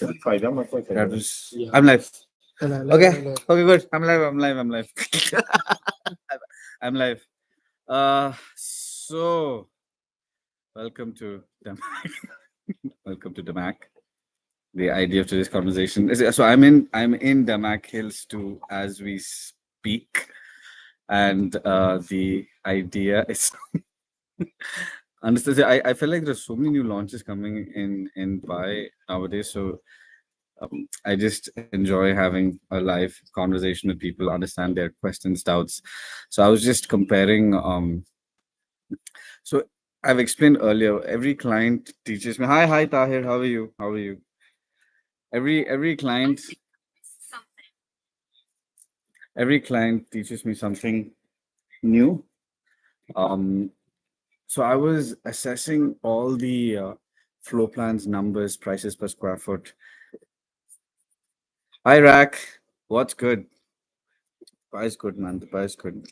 That was. I'm live. Okay. Okay. Good. I'm live. I'm live. I'm live. I'm live. So welcome to welcome to Damak. The idea of today's conversation is so I'm in Damak Hills too as we speak, and the idea is understand. I feel like there's so many new launches coming in by nowadays. So I just enjoy having a live conversation with people, understand their questions, doubts. So I was just comparing. So I've explained earlier. Every client teaches me. Hi, Tahir. How are you? How are you? Every client, every client teaches me something new. Um, so I was assessing all the floor plans, numbers, prices per square foot. Hi, Rack. What's good? Pie is good, man. The pie is good.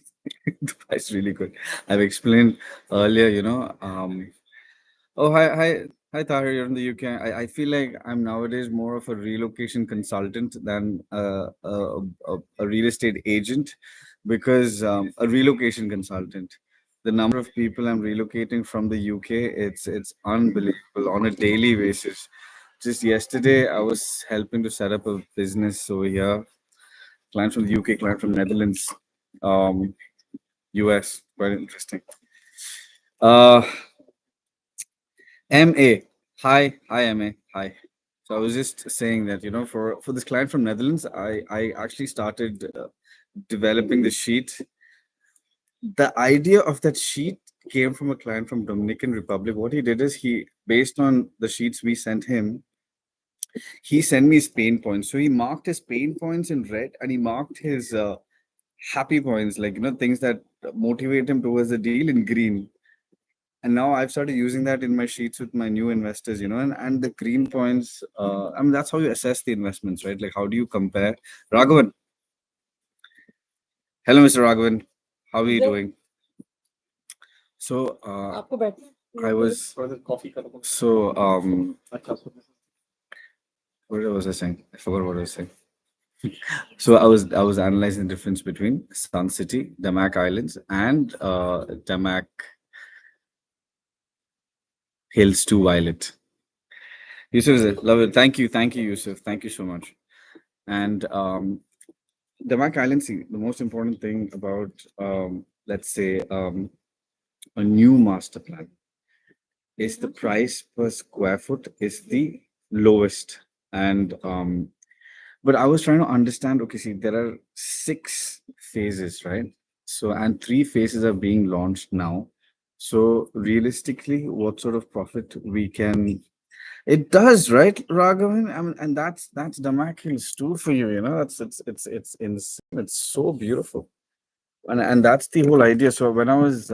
The pie is really good. I've explained earlier. Oh, hi, Tahir. You're in the UK. I feel like I'm nowadays more of a relocation consultant than a real estate agent because a relocation consultant. The number of people I'm relocating from the UK, it's unbelievable on a daily basis. Just yesterday, I was helping to set up a business over here. Client from the UK, client from Netherlands, um, US. Quite interesting. Uh, MA. Hi, MA. Hi. So I was just saying that for this client from Netherlands, I actually started developing the sheet. The idea of that sheet came from a client from Dominican Republic. What he did is he, based on the sheets we sent him, he sent me his pain points. So he marked his pain points in red, and he marked his happy points, like things that motivate him towards the deal, in green. And now I've started using that in my sheets with my new investors, and the green points. I mean, that's how you assess the investments, right? Like, how do you compare? Raghavan, hello, Mr. Raghavan. How are you doing? So, I was so what was I saying? I forgot what I was saying. So I was analyzing the difference between Sun City, Damak Islands, and Damak Hills to Violet. Yusuf, love it. Thank you, Yusuf. Thank you so much. And Damak Island, see, the most important thing about, let's say, a new master plan is the price per square foot is the lowest. And but I was trying to understand. Okay, see, there are 6 phases, right? So, and 3 phases are being launched now. So, realistically, what sort of profit we can it does, right, Raghavan? I mean, and that's Damakil's too for you. It's so beautiful, and that's the whole idea. So when I was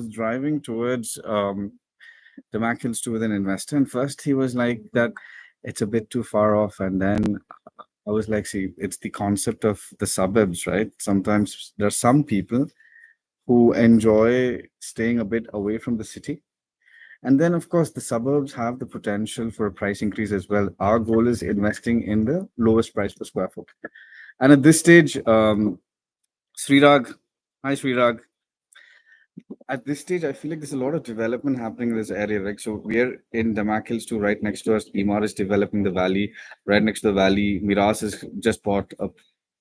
driving towards Damakil's too with an investor, and first he was like that it's a bit too far off, and then I was like, see, it's the concept of the suburbs, right? Sometimes there are some people who enjoy staying a bit away from the city, and then, of course, the suburbs have the potential for a price increase as well. Our goal is investing in the lowest price per square foot. And at this stage, Srirag, hi Srirag. At this stage, I feel like there's a lot of development happening in this area. Like, so we're in Damak Hills too, right next to us. Imar is developing the valley. Right next to the valley, Miras has just bought a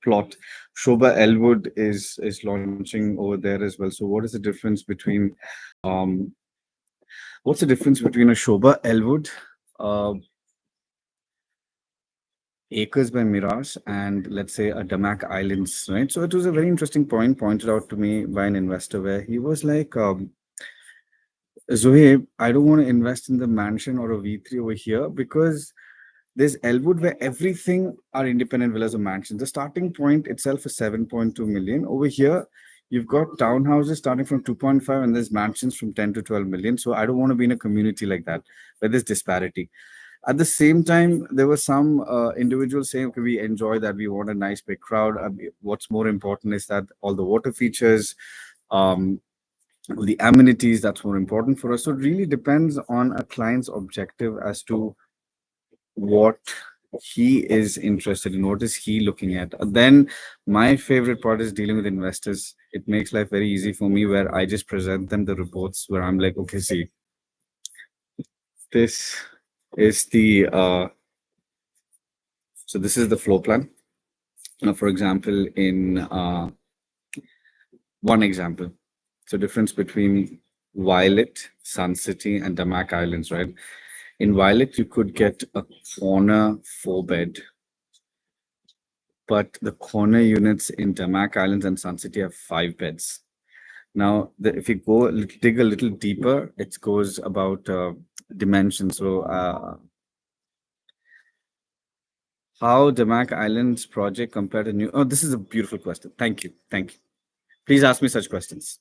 plot. Shobha Elwood is launching over there as well. So, what is the difference between um, what's the difference between a Shobha Elwood acres by Mirage and let's say a Damak Islands, right? So it was a very interesting point pointed out to me by an investor where he was like, Zohaib, I don't want to invest in the mansion or a V3 over here because there's Elwood where everything are independent villas or mansions. The starting point itself is 7.2 million. Over here, you've got townhouses starting from 2.5 and there's mansions from 10 to 12 million. So I don't want to be in a community like that where there's disparity. At the same time, there were some individuals saying, okay, we enjoy that. We want a nice big crowd. What's more important is that all the water features, um, the amenities, that's more important for us. So it really depends on a client's objective as to what he is interested in, what is he looking at. Then my favorite part is dealing with investors. It makes life very easy for me, where I just present them the reports where I'm like, okay, see, this is the so this is the floor plan. Now, for example, in one example, so difference between Violet, Sun City, and Damak Islands, right? In Violet, you could get a corner four bed, but the corner units in Damak Islands and Sun City have five beds. Now, if you dig a little deeper, it goes about dimensions. So, how Damak Islands project compared to new? Oh, this is a beautiful question. Thank you. Thank you. Please ask me such questions.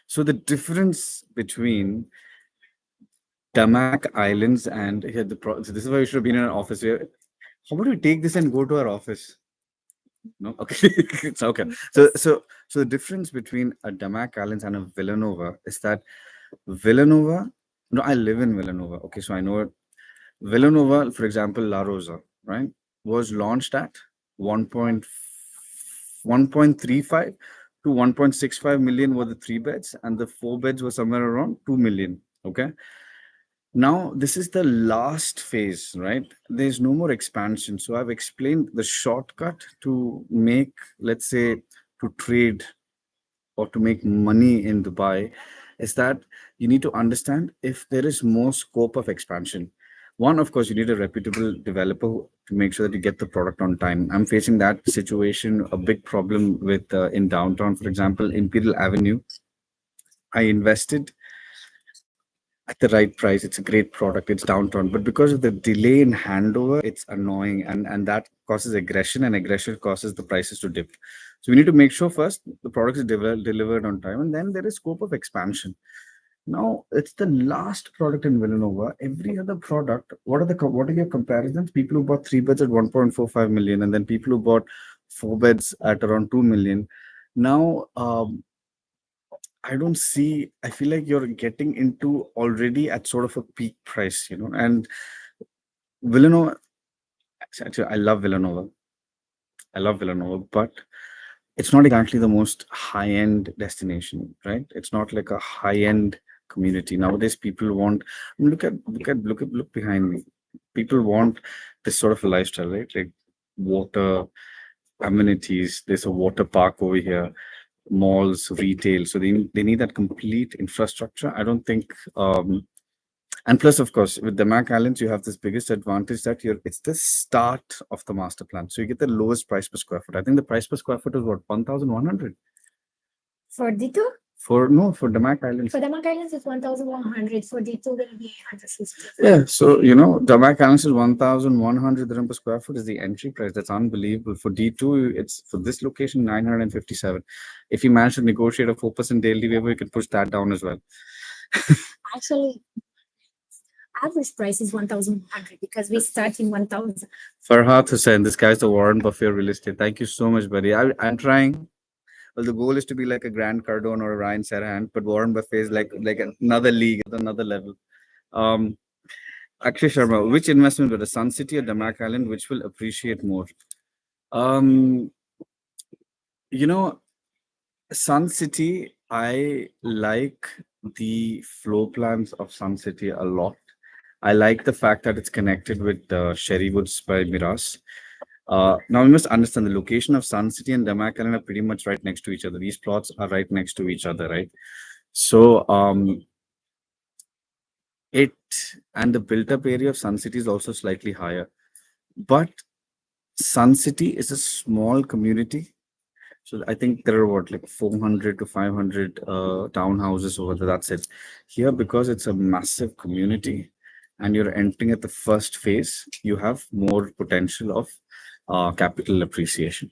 So, the difference between Damak Islands and here so this is why we should have been in an office here. How about we take this and go to our office? No, okay, it's okay. So the difference between a Damak Islands and a Villanova is that Villanova. No, I live in Villanova. Okay, so I know it. Villanova, for example, La Rosa, right, was launched at 1.35 to 1.65 million were the three beds, and the four beds were somewhere around 2 million. Okay. Now, this is the last phase, right? There's no more expansion. So I've explained the shortcut to make, let's say, to trade or to make money in Dubai is that you need to understand if there is more scope of expansion. One, of course, you need a reputable developer to make sure that you get the product on time. I'm facing that situation, a big problem with in downtown, for example, Imperial Avenue. I invested at the right price. It's a great product. It's downtown, but because of the delay in handover, it's annoying, and that causes aggression, and aggression causes the prices to dip. So we need to make sure first the product is delivered on time, and then there is scope of expansion. Now it's the last product in Villanova. Every other product, what are your comparisons? People who bought three beds at 1.45 million, and then people who bought four beds at around 2 million. Now, I don't see, I feel like you're getting into already at sort of a peak price, and Villanova, actually, I love Villanova. I love Villanova, but it's not exactly the most high-end destination, right? It's not like a high-end community. Nowadays, people want, look behind me. People want this sort of a lifestyle, right? Like water, amenities. There's a water park over here, malls, retail. So they need that complete infrastructure. I don't think and plus, of course, with the Mac Islands, you have this biggest advantage that it's the start of the master plan. So you get the lowest price per square foot. I think the price per square foot is what, 1,100? For D2? For no, for the Mac Islands. For the Mac Islands, it's 1,100. For D2, will be 850. Yeah, so the Mac Islands is 1,100 dirham per square foot is the entry price. That's unbelievable. For D2, it's for this location 957. If you manage to negotiate a 4% daily waiver, you can push that down as well. Actually, average price is 1,100 because we start in 1,000. Farhat Hussain, this guy's the Warren Buffett real estate. Thank you so much, buddy. I'm trying. Well, the goal is to be like a Grant Cardone or a Ryan Serhant, but Warren Buffett is like another league, another level. Um, Akshay Sharma, which investment, whether Sun City or Damak Island, which will appreciate more? Um, you know, Sun City, I like the floor plans of Sun City a lot. I like the fact that it's connected with Sherry Woods by Miras. Now we must understand the location of Sun City and Damak Island are pretty much right next to each other. These plots are right next to each other, right? So it and the built-up area of Sun City is also slightly higher, but Sun City is a small community. So I think there are what, like 400 to 500 townhouses over there. That's it. Here, because it's a massive community and you're entering at the first phase, you have more potential of capital appreciation.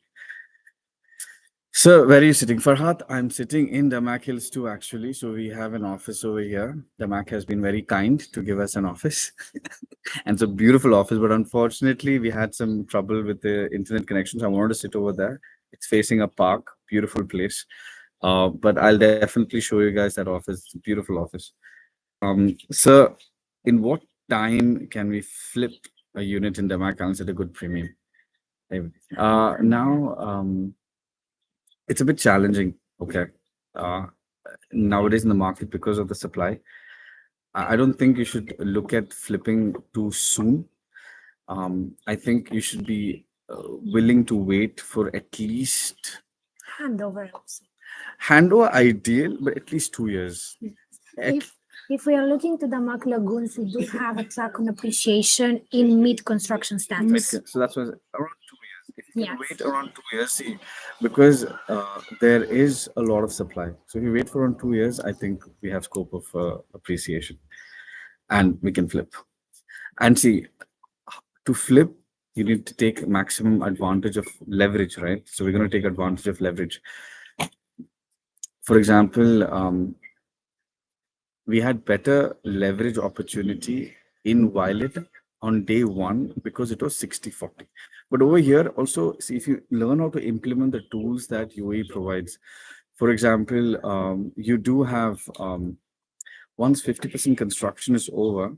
So where are you sitting? Farhat, I'm sitting in Damak Hills too, actually. So we have an office over here. Damak has been very kind to give us an office. And it's a beautiful office, but unfortunately we had some trouble with the internet connection. So I wanted to sit over there. It's facing a park, beautiful place. But I'll definitely show you guys that office. It's a beautiful office. So in what time can we flip a unit in Denmark Islands at a good premium. Anyway, now it's a bit challenging. Okay. Uh, Nowadays in the market because of the supply, I don't think you should look at flipping too soon. I think you should be willing to wait for at least Handover also. handover ideal, but at least 2 years. At If we are looking to the Mark Lagoons, we do have a track on appreciation in mid construction status. So that's why around 2 years. If you can Yes. wait around 2 years, see, because there is a lot of supply. So if you wait for around 2 years, I think we have scope of appreciation, and we can flip. And see, to flip, you need to take maximum advantage of leverage, right? So we're going to take advantage of leverage. For example, we had better leverage opportunity in Violet on day one because it was 60/40. But over here, also, see, if you learn how to implement the tools that UAE provides, for example, you do have, once 50% construction is over,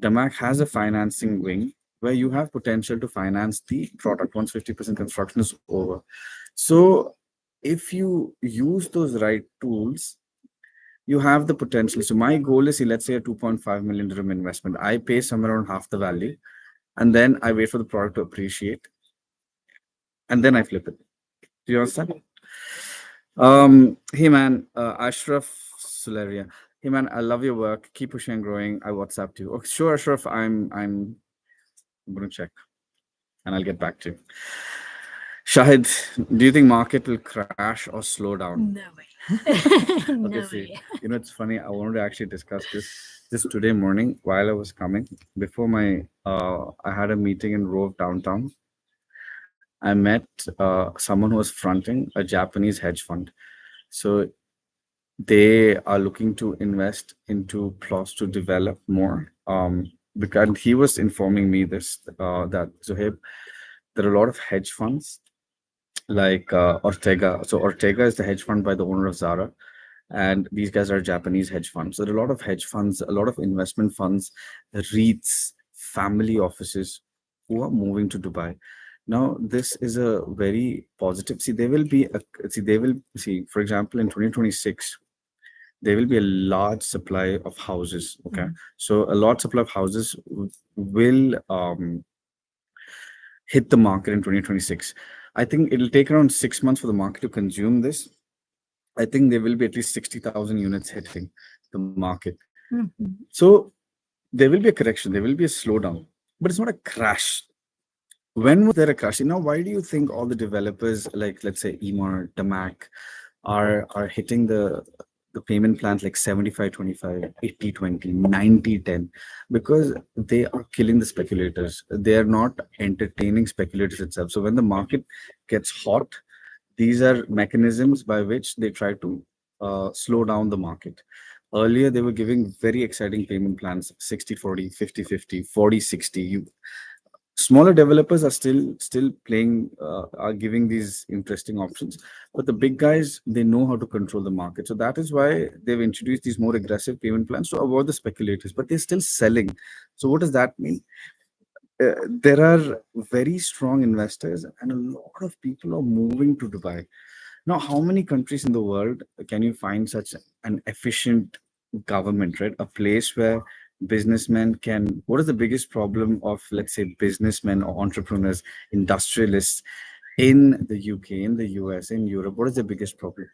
Damac has a financing wing where you have potential to finance the product once 50% construction is over. So if you use those right tools, you have the potential. So my goal is, let's say, a 2.5 million dirham investment. I pay somewhere around half the value, and then I wait for the product to appreciate, and then I flip it. Do you understand? Hey man, Ashraf Suleria. Hey man, I love your work. Keep pushing and growing. I WhatsApp you. Okay, sure, Ashraf. I'm gonna check, and I'll get back to you. Shahid, do you think market will crash or slow down? No way. Okay, No see, way. it's funny. I wanted to actually discuss this today morning while I was coming. Before my, I had a meeting in Rove downtown. I met someone who was fronting a Japanese hedge fund. So they are looking to invest into plots to develop more. Because he was informing me this that Zohaib, there are a lot of hedge funds like Ortega. So Ortega is the hedge fund by the owner of Zara, and these guys are Japanese hedge funds. So there are a lot of hedge funds, a lot of investment funds, REITs, family offices who are moving to Dubai. Now, this is a very positive. See, there will be they will see, for example, in 2026, there will be a large supply of houses. Okay, so a large supply of houses will hit the market in 2026. I think it'll take around 6 months for the market to consume this. I think there will be at least 60,000 units hitting the market. So there will be a correction, there will be a slowdown, but it's not a crash. When was there a crash? Now, why do you think all the developers, like let's say Emar, Damac, are hitting the payment plans like 75/25, 80/20, 90/10? Because they are killing the speculators. They are not entertaining speculators itself. So when the market gets hot, these are mechanisms by which they try to slow down the market. Earlier, they were giving very exciting payment plans, 60/40, 50/50, 40/60. Smaller developers are still playing, are giving these interesting options, but the big guys, they know how to control the market. So that is why they've introduced these more aggressive payment plans to avoid the speculators, but they're still selling. So what does that mean? There are very strong investors, and a lot of people are moving to Dubai. Now, how many countries in the world can you find such an efficient government, right? A place where businessmen can. What is the biggest problem of, let's say, businessmen or entrepreneurs, industrialists in the UK, in the US, in Europe? What is the biggest problem?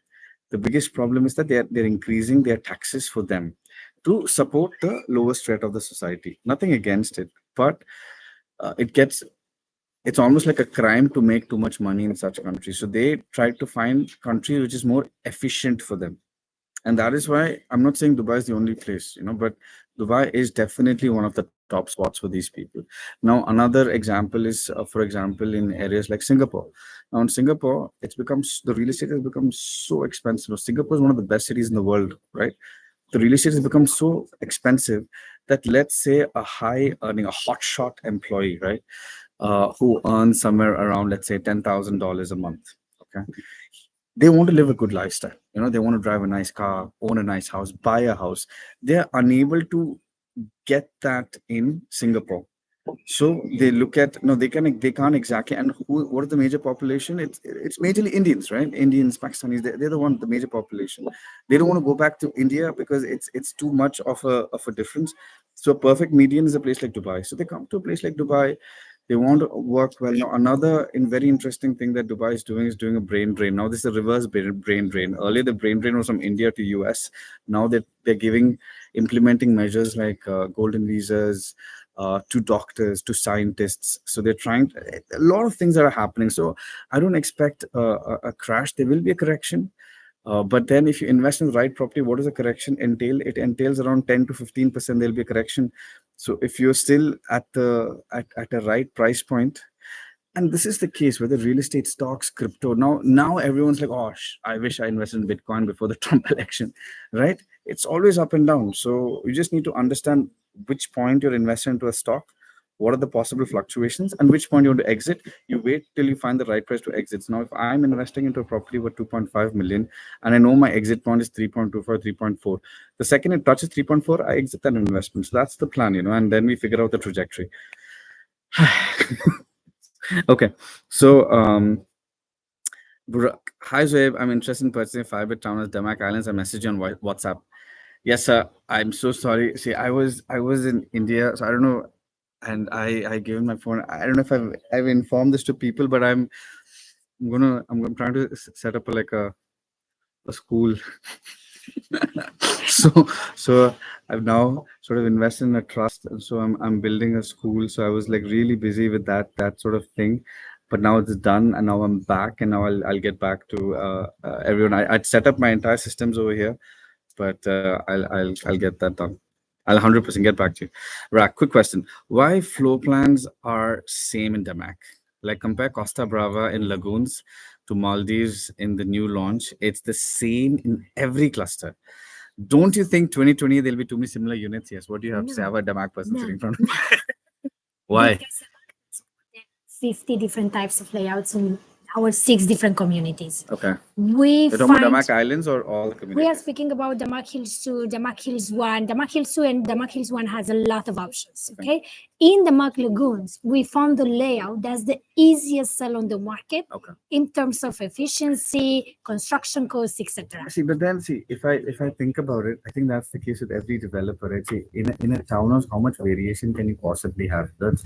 The biggest problem is that they're increasing their taxes for them to support the lowest rate of the society. Nothing against it, but it gets, it's almost like a crime to make too much money in such countries. So they try to find country which is more efficient for them. And that is why I'm not saying Dubai is the only place, but Dubai is definitely one of the top spots for these people. Now, another example is, for example, in areas like Singapore. Now, in Singapore, the real estate has become so expensive. Singapore is one of the best cities in the world, right? The real estate has become so expensive that, let's say, a high earning, a hotshot employee, right, who earns somewhere around, let's say, $10,000 a month. Okay, they want to live a good lifestyle. They want to drive a nice car, own a nice house, buy a house. They're unable to get that in Singapore. So they look at no, they can't exactly. And who? What is the major population? It's majorly Indians, right? Indians, Pakistanis. They're the one, the major population. They don't want to go back to India because it's too much of a difference. So a perfect median is a place like Dubai. So they come to a place like Dubai. They want to work well. Now another very interesting thing that Dubai is doing a brain drain. Now this is a reverse brain drain. Earlier the brain drain was from India to US. Now they're giving implementing measures like golden visas to doctors, to scientists. So they're trying a lot of things that are happening. So I don't expect a crash. There will be a correction. But then if you invest in the right property, what does a correction entail? It entails around 10 to 15%. There'll be a correction. So if you're still at a right price point, and this is the case whether real estate, stocks, crypto. Now everyone's like, oh, I wish I invested in Bitcoin before the Trump election, right? It's always up and down. So you just need to understand which point you're investing into a stock, what are the possible fluctuations, and which point you want to exit. You wait till you find the right price to exit. So now if I'm investing into a property worth 2.5 million and I know my exit point is 3.25, 3.4, the second it touches 3.4, I exit that investment. So that's the plan, and then we figure out the trajectory. Okay. So, hi Zohaib, I'm interested in purchasing a 5-bed town as Damak Islands. I message you on WhatsApp. Yes, sir. I'm so sorry. See, I was in India, so I don't know, and I gave my phone. I don't know if I've informed this to people, but I'm trying to set up a school. so so I've now sort of invested in a trust, and so I'm building a school. So I was like really busy with that sort of thing, but now it's done, and now I'm back, and now I'll get back to everyone. I'd set up my entire systems over here, but I'll get that done. I'll 100% get back to you. Right, quick question: why floor plans are same in Damac? Like compare Costa Brava in Lagoons to Maldives in the new launch. It's the same in every cluster. Don't you think 2020 there'll be too many similar units? Yes. What do you have to say? I have a Damac person sitting in front of me. Why? Because 50 different types of layouts in our 6 different communities. Okay. We You're talking about find Damac Islands or all the we are communities? speaking about Damak Hills 2, Damak Hills 1. Damak Hills 2 and Damak Hills 1 has a lot of options. Okay. In the Damak Lagoons, we found the layout that's the easiest sell on the market Okay. in terms of efficiency, construction costs, etc. See, but then see, if I think about it, I think that's the case with every developer. Right? See, in a townhouse, how much variation can you possibly have? That's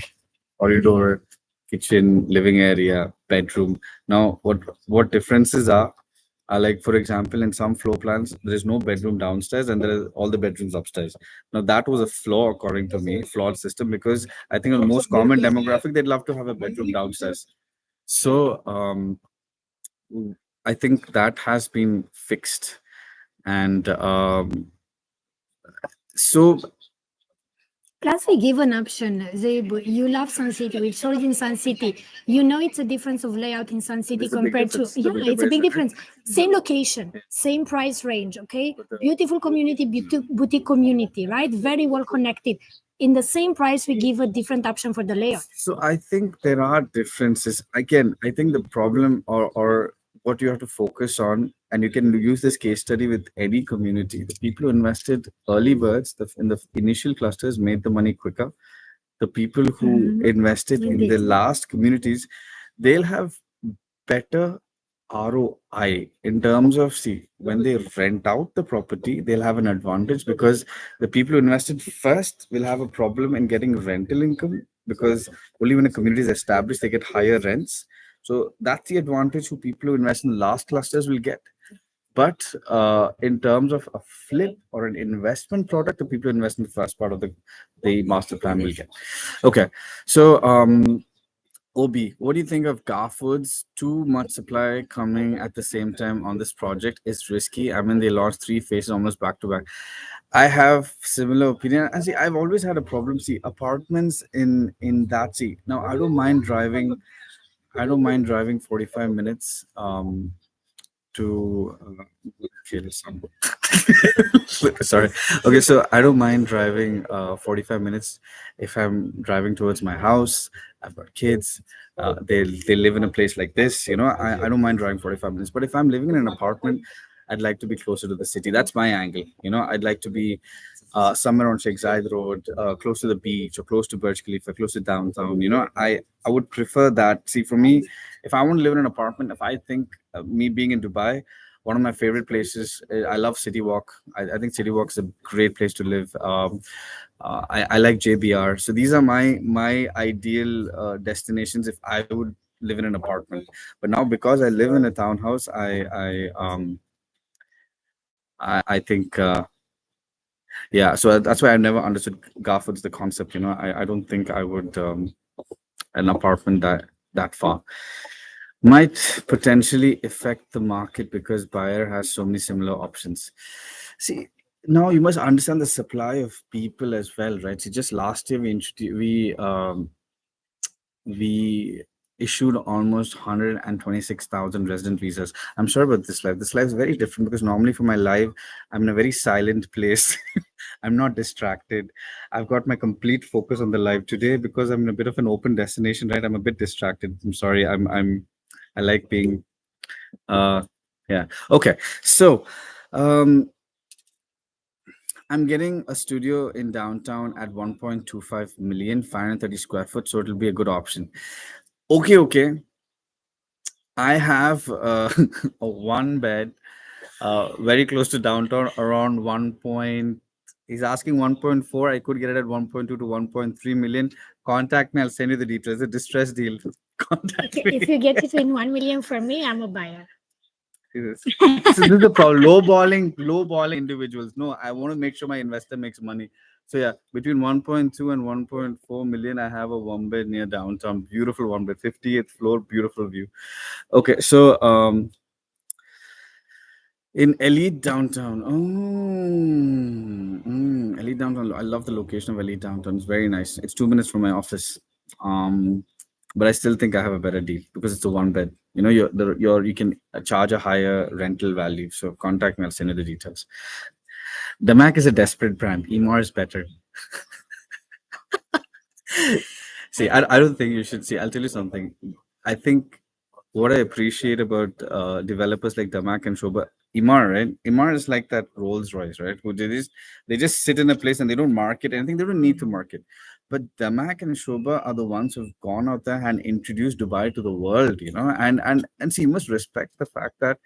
corridor, kitchen, living area, bedroom. Now, what differences are like, for example, in some floor plans, there is no bedroom downstairs and there is all the bedrooms upstairs. Now, that was a flaw, according to me, flawed system, because I think on the most common demographic, they'd love to have a bedroom downstairs. So, I think that has been fixed. And so Plus, we give an option. You love Sun City, we showed in Sun City. You know, it's a difference of layout in Sun City there's a big compared to, difference. yeah, it's a big difference. Same location, same price range, okay? Beautiful community, boutique community, right? Very well connected. In the same price, we give a different option for the layout. So I think there are differences. Again, I think the problem or what you have to focus on, and you can use this case study with any community. The people who invested early birds in the initial clusters made the money quicker. The people who invested in the last communities, they'll have better ROI in terms of, see, when they rent out the property, they'll have an advantage because the people who invested first will have a problem in getting rental income because only when a community is established, they get higher rents. So that's the advantage who people who invest in the last clusters will get. But in terms of a flip or an investment product, the people who invest in the first part of the master plan will get. Okay. So OB, what do you think of Garfoods? Too much supply coming at the same time on this project is risky. I mean, they launched 3 phases almost back to back. I have similar opinion. And see, I've always had a problem. See, apartments in that, see, now I don't mind driving. I don't mind driving 45 minutes to kill someone. Sorry. Okay, so I don't mind driving 45 minutes if I'm driving towards my house. I've got kids. They live in a place like this. I don't mind driving 45 minutes. But if I'm living in an apartment, I'd like to be closer to the city. That's my angle. I'd like to be somewhere on Sheikh Zayed Road, close to the beach or close to Burj Khalifa, close to downtown. I would prefer that. See, for me, if I want to live in an apartment, if I think me being in Dubai, one of my favorite places, I love City Walk. I think City Walk is a great place to live. I like JBR. So these are my ideal destinations if I would live in an apartment. But now because I live in a townhouse, I think yeah. So that's why I never understood Garford's the concept. I don't think I would an apartment that far might potentially affect the market because buyer has so many similar options. See, now you must understand the supply of people as well, right? See, just last year we issued almost 126,000 resident visas. I'm sure about this life. This life is very different because normally for my life, I'm in a very silent place. I'm not distracted. I've got my complete focus on the live today because I'm in a bit of an open destination, right? I'm a bit distracted. I'm sorry. I like being uh yeah. Okay. So um I'm getting a studio in downtown at 1.25 million, 530 square foot, so it'll be a good option. Okay, okay. I have a one bed very close to downtown around 1 point. He's asking 1.4. I could get it at 1.2 to 1.3 million. Contact me. I'll send you the details. It's a distressed deal. Contact Okay, if me. you get it in 1 million for me, I'm a buyer. This is the problem. Low balling individuals. No, I want to make sure my investor makes money. So yeah, between 1.2 and 1.4 million, I have a one bed near downtown. Beautiful one bed, 50th floor, beautiful view. Okay, so in Elite Downtown. Elite Downtown. I love the location of Elite Downtown. It's very nice. It's 2 minutes from my office. Um, but I still think I have a better deal because it's a one bed. You can charge a higher rental value. So contact me. I'll send you the details. The Mac is a desperate brand. Emar is better. See, I don't think you should see. I'll tell you something. I think what I appreciate about developers like Damak and Shobha, Imar, right? Imar is like that Rolls Royce, right? Who they just sit in a place and they don't market anything. They don't need to market. But Damak and Shobha are the ones who've gone out there and introduced Dubai to the world, and see, you must respect the fact that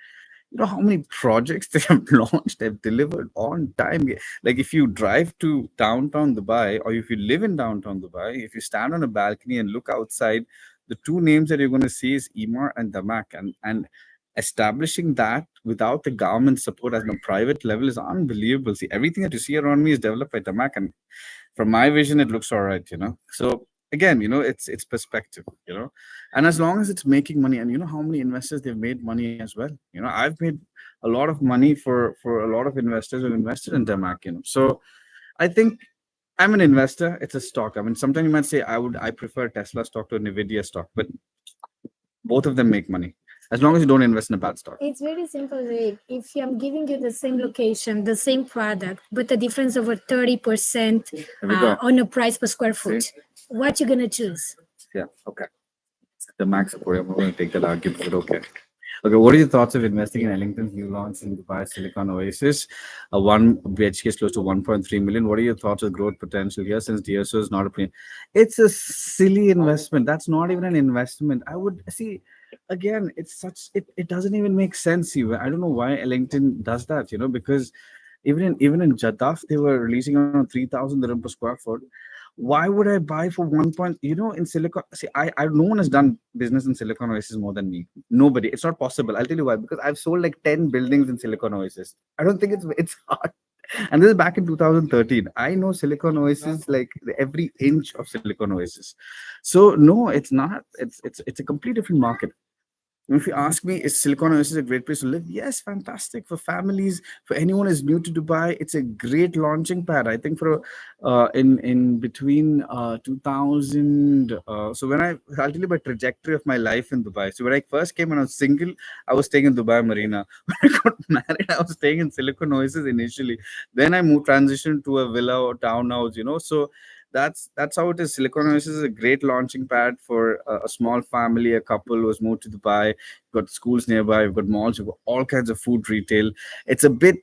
how many projects they have launched, they've delivered on time. Like if you drive to downtown Dubai or if you live in downtown Dubai, if you stand on a balcony and look outside, the two names that you're going to see is Emar and Damak. And establishing that without the government support as a private level is unbelievable. See, everything that you see around me is developed by Damak, and from my vision it looks all right. So again, it's perspective. And as long as it's making money, and you know how many investors they've made money as well. I've made a lot of money for a lot of investors who've invested in Demac. So I think I'm an investor. It's a stock. I mean, sometimes you might say I prefer Tesla stock to Nvidia stock, but both of them make money as long as you don't invest in a bad stock. It's very simple, Zohaib. If I'm giving you the same location, the same product, but a difference over 30% There we go. on a price per square foot, what you gonna choose? Yeah. Okay. The max support. I'm going to take that argument, but okay. Okay, what are your thoughts of investing in Ellington's new launch in Dubai Silicon Oasis? One BHK is close to 1.3 million. What are your thoughts of growth potential here since DSO is not a premium? It's a silly investment. That's not even an investment. I would see again, it doesn't even make sense. Even I don't know why Ellington does that, because even in Jeddah, they were releasing around 3,000 dirham per square foot. Why would I buy for one point? In Silicon, see, I no one has done business in Silicon Oasis more than me. Nobody. It's not possible. I'll tell you why. Because I've sold like 10 buildings in Silicon Oasis. I don't think it's hard. And this is back in 2013. I know Silicon Oasis like every inch of Silicon Oasis. So no, it's not. It's a complete different market. If you ask me, is Silicon Oasis a great place to live? Yes, fantastic for families. For anyone who's new to Dubai, it's a great launching pad. I think for in between 2000. So I'll tell you about trajectory of my life in Dubai. So when I first came when I was single, I was staying in Dubai Marina. When I got married, I was staying in Silicon Oasis initially. Then I transitioned to a villa or townhouse. So that's how it is. Silicon Oasis is a great launching pad for a small family, a couple who has moved to Dubai. You've got schools nearby, you've got malls, you've got all kinds of food retail. It's a bit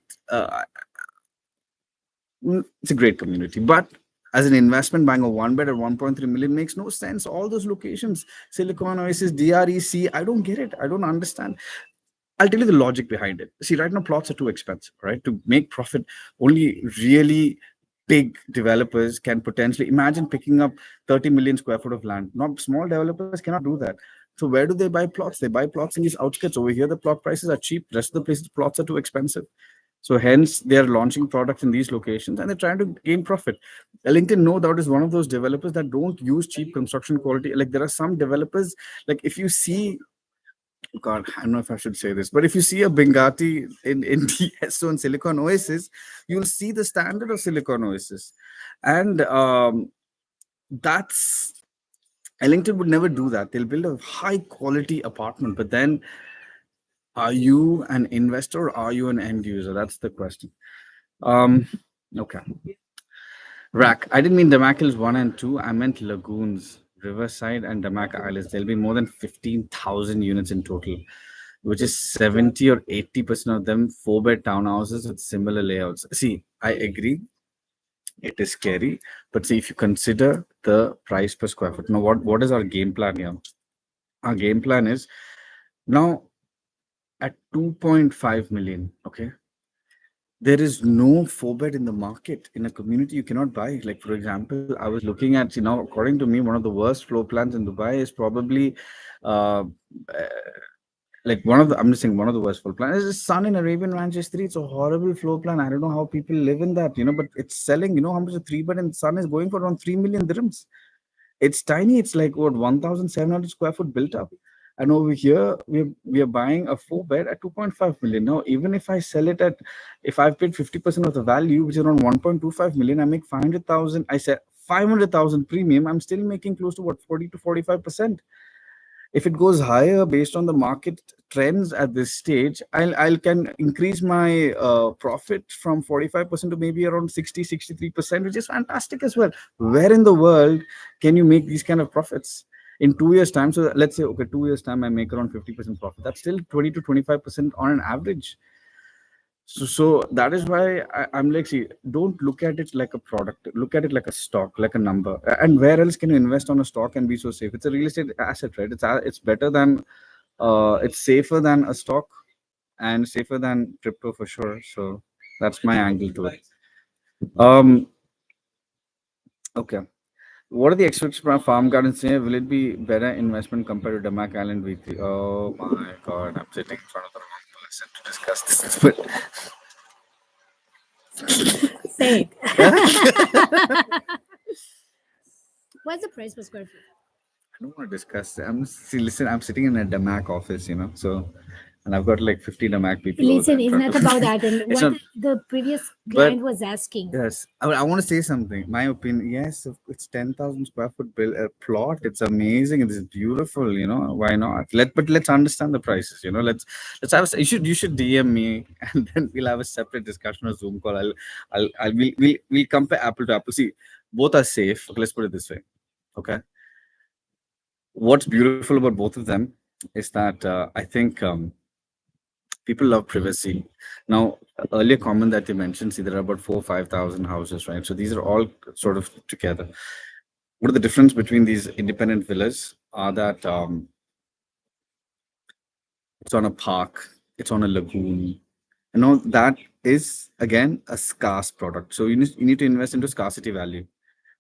It's a great community. But as an investment, buying a one bed at 1.3 million makes no sense. All those locations, Silicon Oasis, DREC, I don't get it. I don't understand. I'll tell you the logic behind it. See, right now plots are too expensive, right? To make profit, only really big developers can potentially imagine picking up 30 million square foot of land. Not small developers cannot do that. So where do they buy plots? They buy plots in these outskirts. Over here, the plot prices are cheap. The rest of the places, plots are too expensive. So hence they are launching products in these locations and they're trying to gain profit. LinkedIn, no doubt, is one of those developers that don't use cheap construction quality. Like there are some developers, like if you see, God, I don't know if I should say this, but if you see a Bengati in DSO and Silicon Oasis, you'll see the standard of Silicon Oasis. And that's Ellington would never do that. They'll build a high quality apartment, but then are you an investor or are you an end user? That's the question. Um, okay. Rack. I didn't mean Damak Hills 1 and 2. I meant Lagoons, Riverside, and Damak Islands. There'll be more than 15,000 units in total, which is 70 or 80% of them four-bed townhouses with similar layouts. See, I agree. It is scary. But see, if you consider the price per square foot, now what is our game plan here? Our game plan is now at 2.5 million, okay? There is no four bed in the market in a community you cannot buy. Like for example, I was looking at, you know, according to me, one of the worst floor plans in Dubai is probably uh, like one of the, I'm just saying one of the worst floor plans is the Sun in Arabian Ranches 3. It's a horrible floor plan. I don't know how people live in that, you know, but it's selling. You know how much a three bed in Sun is going for? Around 3 million dirhams. It's tiny. It's like what, 1,700 square foot built up. And over here, we are buying a four bed at 2.5 million. Now, even if I sell it at, if I've paid 50% of the value, which is around 1.25 million, I make 500,000. I said 500,000 premium. I'm still making close to what, 40 to 45%. If it goes higher based on the market trends at this stage, I'll can increase my profit from 45% to maybe around 60-63%, which is fantastic as well. Where in the world can you make these kind of profits in 2 years time? So let's say, okay, 2 years time I make around 50% profit. That's still 20 to 25% on an average. So that is why I'm like, see, don't look at it like a product. Look at it like a stock, like a number. And where else can you invest on a stock and be so safe? It's a real estate asset, right? It's better than, it's safer than a stock and safer than crypto for sure. So that's my angle to it. Um, okay. What are the expectations from farm gardens here? Will it be better investment compared to Damak Island V3? Oh my God, I'm sitting in front of the wrong person to discuss this. But Say it. What's the price per square foot? I don't want to discuss. See, listen, I'm sitting in a DAMAC office, you know, so, and I've got like 50 DAMAC people over Listen, there in it's front not of me. about that. And It's what not, the previous but client was asking. yes, I want to say something. My opinion, yes, it's 10,000 square foot bill a plot. It's amazing. It's beautiful. You know, why not? But let's understand the prices. You know, let's have. You should DM me, and then we'll have a separate discussion or Zoom call. We'll compare apple to apple. See, both are safe. Okay, let's put it this way. Okay, what's beautiful about both of them is that I think people love privacy. Now, earlier comment that you mentioned, see, there are about 5,000 houses, right? So these are all sort of together. What are the difference between these independent villas? Are that it's on a park, it's on a lagoon. You know, that is again a scarce product. So you need to invest into scarcity value,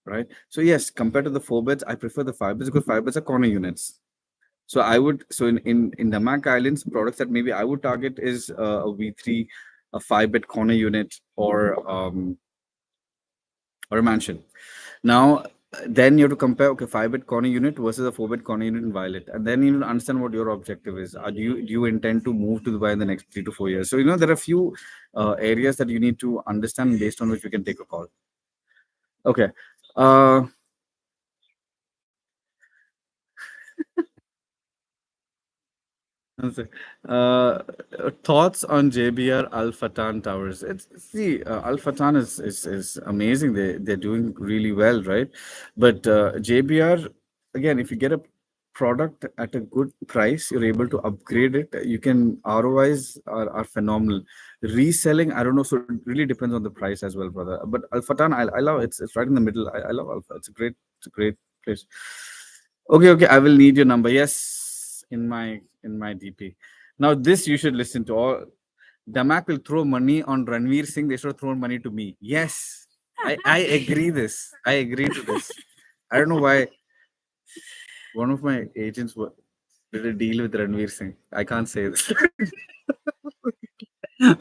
right? So yes, compared to the four beds, I prefer the five beds because five beds are corner units. So I would, so in the Mac Islands, products that maybe I would target is a V3, a five-bed corner unit, or a mansion. Now, then you have to compare, okay, five-bed corner unit versus a four-bed corner unit in Violet, and then you need to understand what your objective is. Do you intend to move to Dubai in the next 3 to 4 years? So there are a few areas that you need to understand based on which we can take a call. Okay. Uh, One sec. Uh, Thoughts on JBR Al Fatan Towers? It's see, Al Fatan is amazing. They're doing really well, right? But JBR, again, if you get a product at a good price, you're able to upgrade it. You can ROIs are phenomenal. Reselling, I don't know, so it really depends on the price as well, brother. But Al Fatan, I love it's right in the middle. I love Alpha. It's a great place. Okay, I will need your number. Yes, in my DP. Now this you should listen to. All Damak will throw money on Ranveer Singh. They should have thrown money to me. Yes, I agree. I agree to this. I don't know why one of my agents did a deal with Ranveer Singh. I can't say this.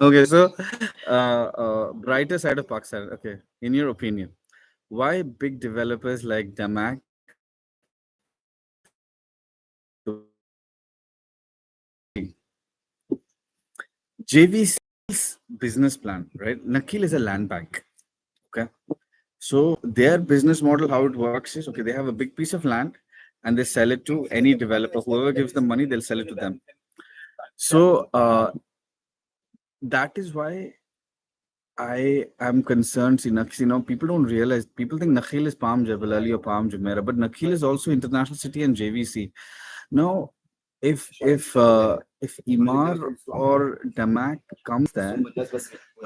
Okay, so brighter side of Pakistan. Okay, in your opinion, why big developers like Damak JVC's business plan, right? Nakil is a land bank. Okay. So their business model, how it works is okay, they have a big piece of land and they sell it to any developer. Whoever gives them money, they'll sell it to them. So that is why I am concerned. See, people don't realize, people think Nakhil is Palm Jebel Ali or Palm Jumeirah, but Nakhil is also International City and JVC. Now, if Imar or Damak comes there,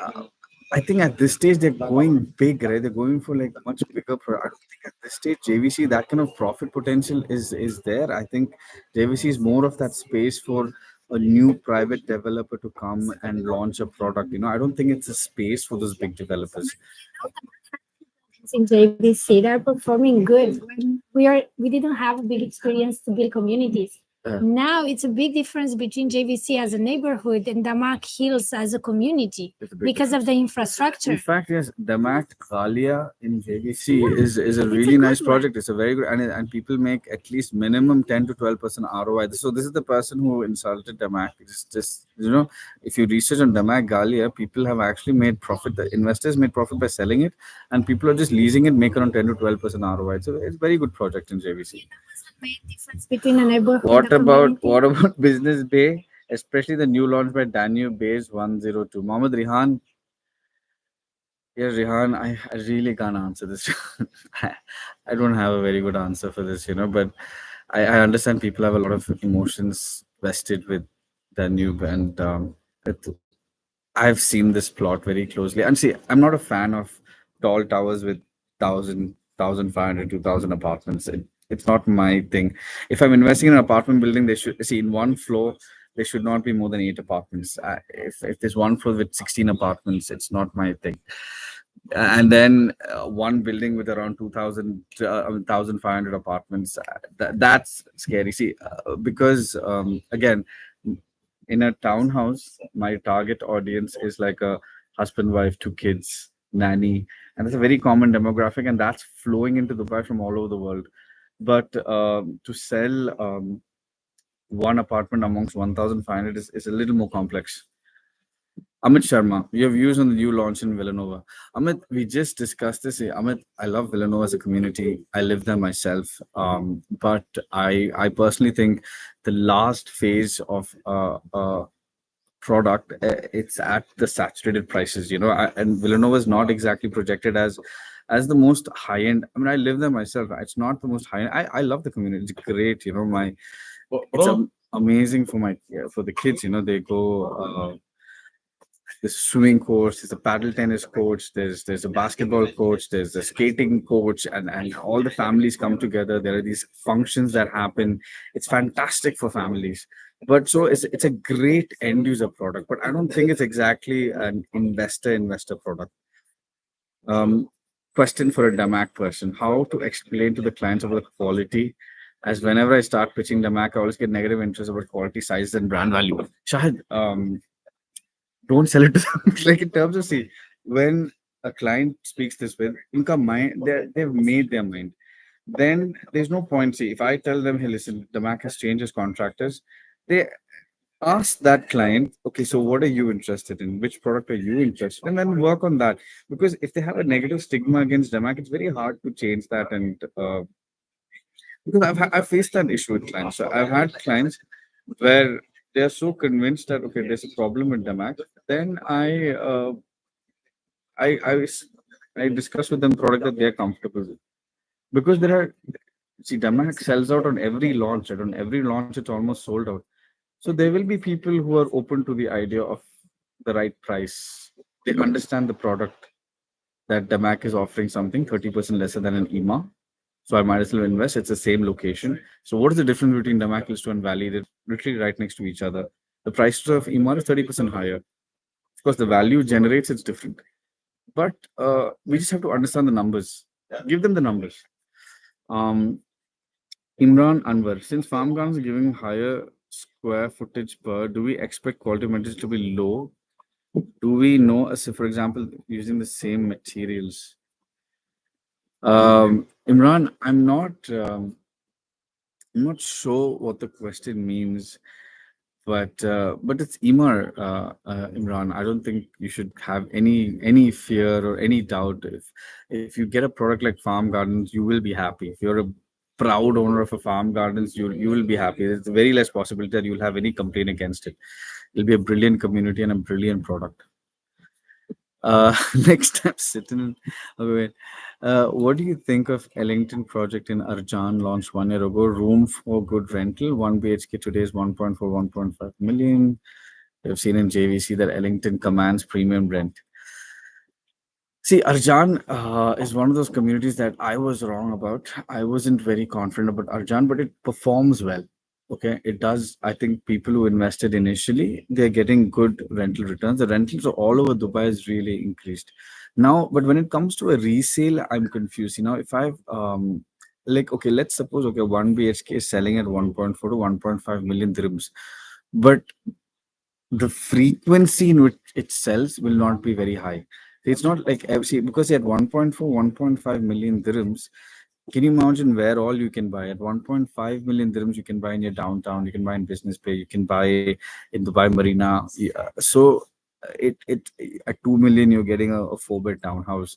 uh, I think at this stage they're going big, right? They're going for like much bigger. I don't think at this stage JVC that kind of profit potential is there. I think JVC is more of that space for a new private developer to come and launch a product. I don't think it's a space for those big developers. In JVC, they're performing good. We didn't have a big experience to build communities. Now it's a big difference between JVC as a neighborhood and Damak Hills as a community because of the infrastructure. In fact, yes, Damak Ghalia in JVC is a really nice project. It's a very good, and people make at least minimum 10 to 12% ROI. So this is the person who insulted Damak. It's just, if you research on Damak Ghalia, people have actually made profit. The investors made profit by selling it, and people are just leasing it, make around 10 to 12% ROI. So it's a very good project in JVC. Main difference between a neighborhood What and a about community. what about Business Bay, especially the new launch by Danube Base 102? Mohammed Rihan. Yeah, Rihan, I really can't answer this. I don't have a very good answer for this, but I understand people have a lot of emotions vested with Danube, and it, I've seen this plot very closely. And see, I'm not a fan of tall towers with 1,500, 2,000 apartments. It's not my thing. If I'm investing in an apartment building, they should see in one floor, there should not be more than 8 apartments. If there's one floor with 16 apartments, it's not my thing. And then one building with around 2,000, 1,500 apartments, that's scary. See, because again, in a townhouse, my target audience is like a husband, wife, two kids, nanny, and it's a very common demographic, and that's flowing into Dubai from all over the world. But to sell one apartment amongst 1,500 is a little more complex. Amit Sharma, your views on the new launch in Villanova. Amit, we just discussed this. Amit, I love Villanova as a community. I live there myself. But I personally think the last phase of product, it's at the saturated prices, and Villanova is not exactly projected as the most high end. I mean, I live there myself. It's not the most high end. I love the community. It's great, my it's amazing for for the kids. They go. There's swimming courts, there's a paddle tennis coach, there's a basketball coach, there's a skating coach, and all the families come together. There are these functions that happen. It's fantastic for families. But so it's a great end user product, but I don't think it's exactly an investor product. Um, Question for a Damac person: how to explain to the clients about the quality? As whenever I start pitching Damac, I always get negative interest about quality, size, and brand value. Shahid, don't sell it to them. Like in terms of, see, when a client speaks this with income mind, they've made their mind. Then there's no point. See, if I tell them, hey, listen, the Mac has changed its contractors, they ask that client, okay, so what are you interested in? Which product are you interested in? And then work on that. Because if they have a negative stigma against Damac, it's very hard to change that. And because I've faced that issue with clients. So I've had clients where they're so convinced that okay, there's a problem with Damac. Then I I discuss with them product that they're comfortable with, because there are See, Damac sells out on every launch, and on every launch, it's almost sold out. So there will be people who are open to the idea of the right price. They understand the product that Damac is offering something 30% lesser than an EMA. So I might as well invest. It's the same location. So what is the difference between Damac, Listo, and Valley? They're literally right next to each other. The price of EMA is 30% higher. Of course, the value generates it's different. But we just have to understand the numbers. Give them the numbers. Um, Imran Anwar, since farm gardens are giving higher square footage per, do we expect quality materials to be low? Do we know, as if, for example, using the same materials? Imran, I'm not sure what the question means, but it's Imar, Imran. I don't think you should have any fear or any doubt. If you get a product like Farm Gardens, you will be happy. If you're a proud owner of a Farm Gardens, you will be happy. There's very less possibility that you'll have any complaint against it. It'll be a brilliant community and a brilliant product. Next step, Sitin. Okay, wait. What do you think of Ellington project in Arjan launched 1 year ago? Room for good rental. 1 BHK today is 1.4, 1.5 million. We've seen in JVC that Ellington commands premium rent. See, Arjan is one of those communities that I was wrong about. I wasn't very confident about Arjan, but it performs well. Okay, it does. I think people who invested initially, they're getting good rental returns. The rentals all over Dubai has really increased. Now, but when it comes to a resale, I'm confused. You know, if I've like, okay, let's suppose, okay, 1 BHK is selling at 1.4 to 1.5 million dirhams, but the frequency in which it sells will not be very high. It's not like see, because at 1.4, 1.5 million dirhams, can you imagine where all you can buy? At 1.5 million dirhams, you can buy in your downtown, you can buy in Business Bay, you can buy in Dubai Marina. Yeah. So it at 2 million, you're getting a 4-bed townhouse.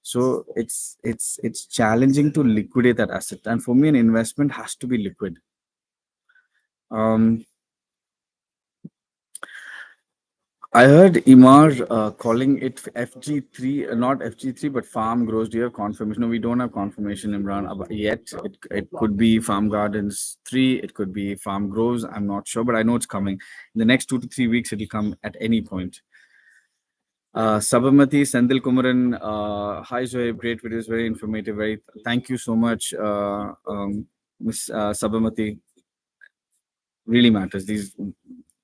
So it's challenging to liquidate that asset. And for me, an investment has to be liquid. Um, I heard Imar calling it FG3, not FG3, but Farm Grows. Do you have confirmation? No, we don't have confirmation, Imran, yet. It could be Farm Gardens 3, it could be Farm Grows. I'm not sure, but I know it's coming. In the next 2 to 3 weeks, it'll come at any point. Sabamati, Sandil Kumaran, hi Zohaib, great videos, very informative. Very, thank you so much, Miss Sabamati. Really matters. These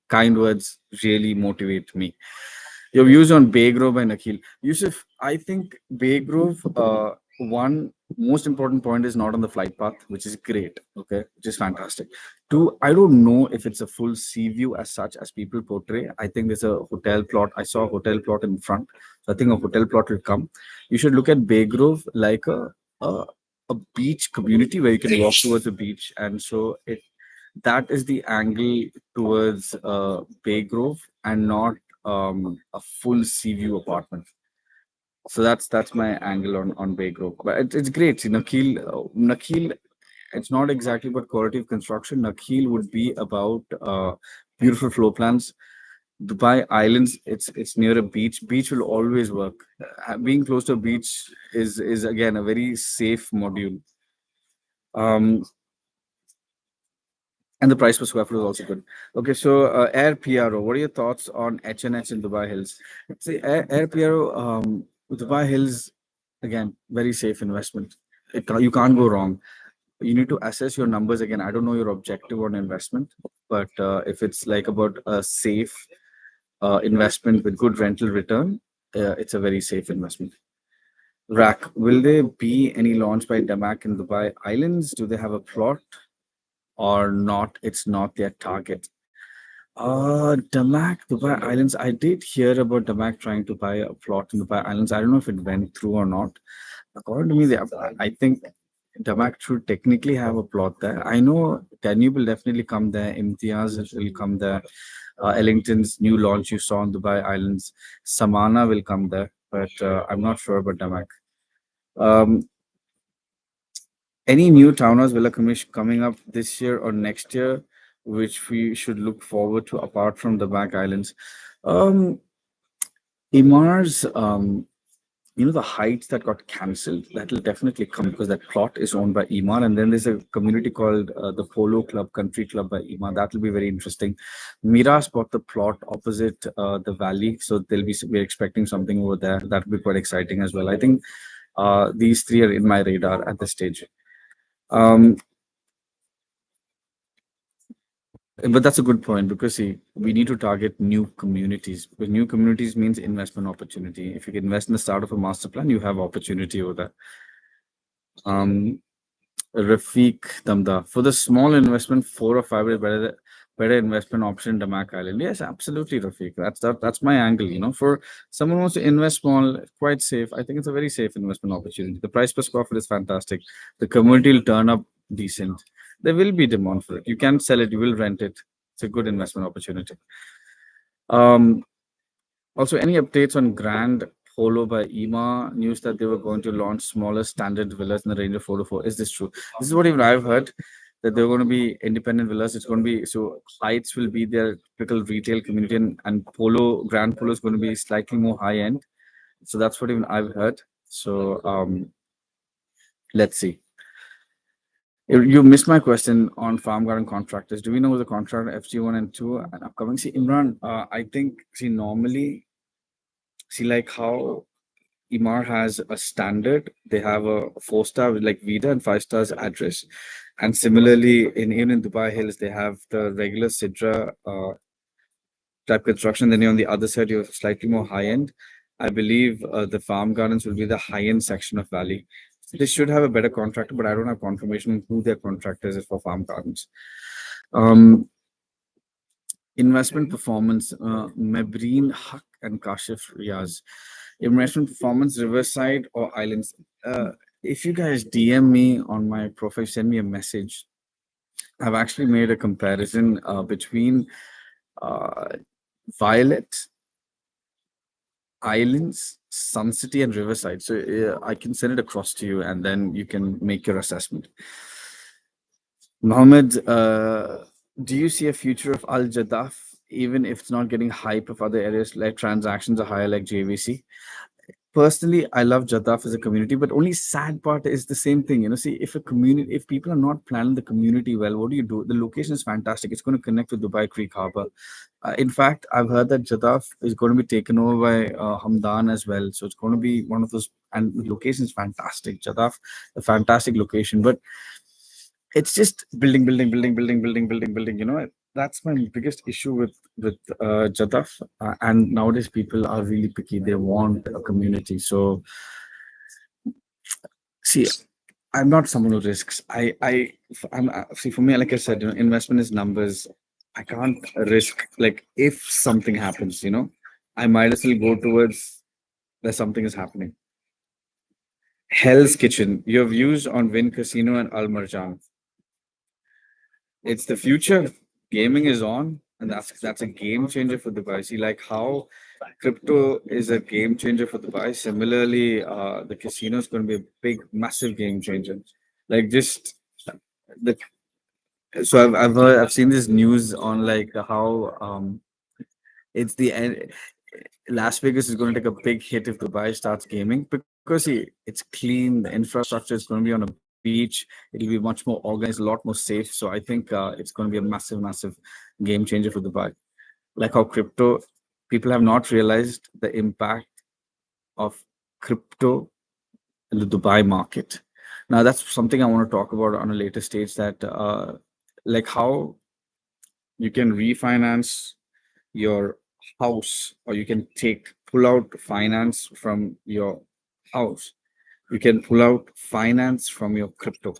kind words really motivate me. Your views on Bay Grove and Akhil. Yusuf, I think Bay Grove, one most important point is not on the flight path, which is great, okay, which is fantastic. Two, I don't know if it's a full sea view as such as people portray. I think there's a hotel plot. I saw a hotel plot in front. So I think a hotel plot will come. You should look at Bay Grove like a, a beach community where you can walk towards the beach. And so that is the angle towards Bay Grove and not a full sea view apartment. So that's my angle on Bay Grove. But it's great. See, Nakhil, it's not exactly about quality of construction. Nakhil would be about beautiful floor plans. Dubai Islands, it's near a beach. Beach will always work. Being close to a beach is again a very safe module. Um, And the price per square foot is also good. Okay, so Air PRO, what are your thoughts on HNH in Dubai Hills? See, Air PRO, Dubai Hills, again, very safe investment. You can't go wrong. You need to assess your numbers again. I don't know your objective on investment, but if it's like about a safe investment with good rental return, it's a very safe investment. Rack, will there be any launch by Damac in Dubai Islands? Do they have a plot? Or not, it's not their target. Damac, Dubai Islands. I did hear about Damac trying to buy a plot in Dubai Islands. I don't know if it went through or not. According to me, I think Damac should technically have a plot there. I know Danube will definitely come there. Imtiaz will come there. Ellington's new launch you saw on Dubai Islands. Samana will come there, but I'm not sure about Damac. Um, any new townhouse villa commission coming up this year or next year, which we should look forward to apart from the back islands? Um, Imar's the heights that got cancelled, that will definitely come because that plot is owned by Ema. And then there's a community called the Polo Club, Country Club by Ema. That will be very interesting. Mira's bought the plot opposite the valley. So we're expecting something over there. That will be quite exciting as well. I think these three are in my radar at this stage. Um, but that's a good point because see, we need to target new communities. But new communities means investment opportunity. If you can invest in the start of a master plan, you have opportunity over there. Um, Rafiq Damda. For the small investment, 4 or 5 is better investment option Damak Island. Yes, absolutely, Rafiq. That's my angle. For someone who wants to invest small, quite safe. I think it's a very safe investment opportunity. The price per square foot is fantastic. The community will turn up decent. There will be demand for it. You can sell it, you will rent it. It's a good investment opportunity. Um, Also, any updates on Grand Polo by EMA? News that they were going to launch smaller standard villas in the range of 4 to 4. Is this true? This is what even I've heard, that they're going to be independent villas. It's going to be so Heights will be their typical retail community, and Grand Polo is going to be slightly more high end. So that's what even I've heard. So let's see. You missed my question on farm garden contractors. Do we know the contract FG1 and 2 and upcoming? See, Imran, I think, normally, like how Imar has a standard. They have a 4 star with like Vida and 5 stars address. And similarly, even in Dubai Hills, they have the regular Sidra type construction. Then on the other side, you're slightly more high end. I believe the farm gardens will be the high end section of Valley. They should have a better contractor, but I don't have confirmation on who their contractor is for farm gardens. Um, Investment performance, Mebreen Haq and Kashif Riaz. Investment performance, Riverside or Islands. If you guys DM me on my profile, send me a message. I've actually made a comparison between uh, Violet, Islands, Sun City, and Riverside. So I can send it across to you, and then you can make your assessment. Mohammed, do you see a future of Al Jadaf, even if it's not getting hype of other areas like transactions are higher like JVC? Personally, I love Jadaf as a community, but only sad part is the same thing. See, if people are not planning the community well, what do you do? The location is fantastic. It's going to connect with Dubai Creek Harbor. In fact, I've heard that Jadaf is going to be taken over by Hamdan as well. So it's going to be one of those, and the location is fantastic. Jadaf, a fantastic location, but it's just building. That's my biggest issue with Jadaf. And nowadays, people are really picky. They want a community. So, see, I'm not someone who risks. I'm see for me, like I said, investment is numbers. I can't risk. Like if something happens, I might as well go towards where something is happening. Hell's Kitchen. Your views on Win Casino and Al Marjan. It's the future. Gaming is on, and that's a game changer for Dubai. See, like how crypto is a game changer for Dubai. Similarly, the casino is going to be a big, massive game changer. Like just the so I've seen this news on like how it's the end. Las Vegas is going to take a big hit if Dubai starts gaming because see, it's clean. The infrastructure is going to be on a beach. It'll be much more organized, a lot more safe. So I think it's going to be a massive, massive game changer for Dubai. Like how crypto, people have not realized the impact of crypto in the Dubai market. Now that's something I want to talk about on a later stage. That like how you can refinance your house, or you can pull out finance from your house. You can pull out finance from your crypto.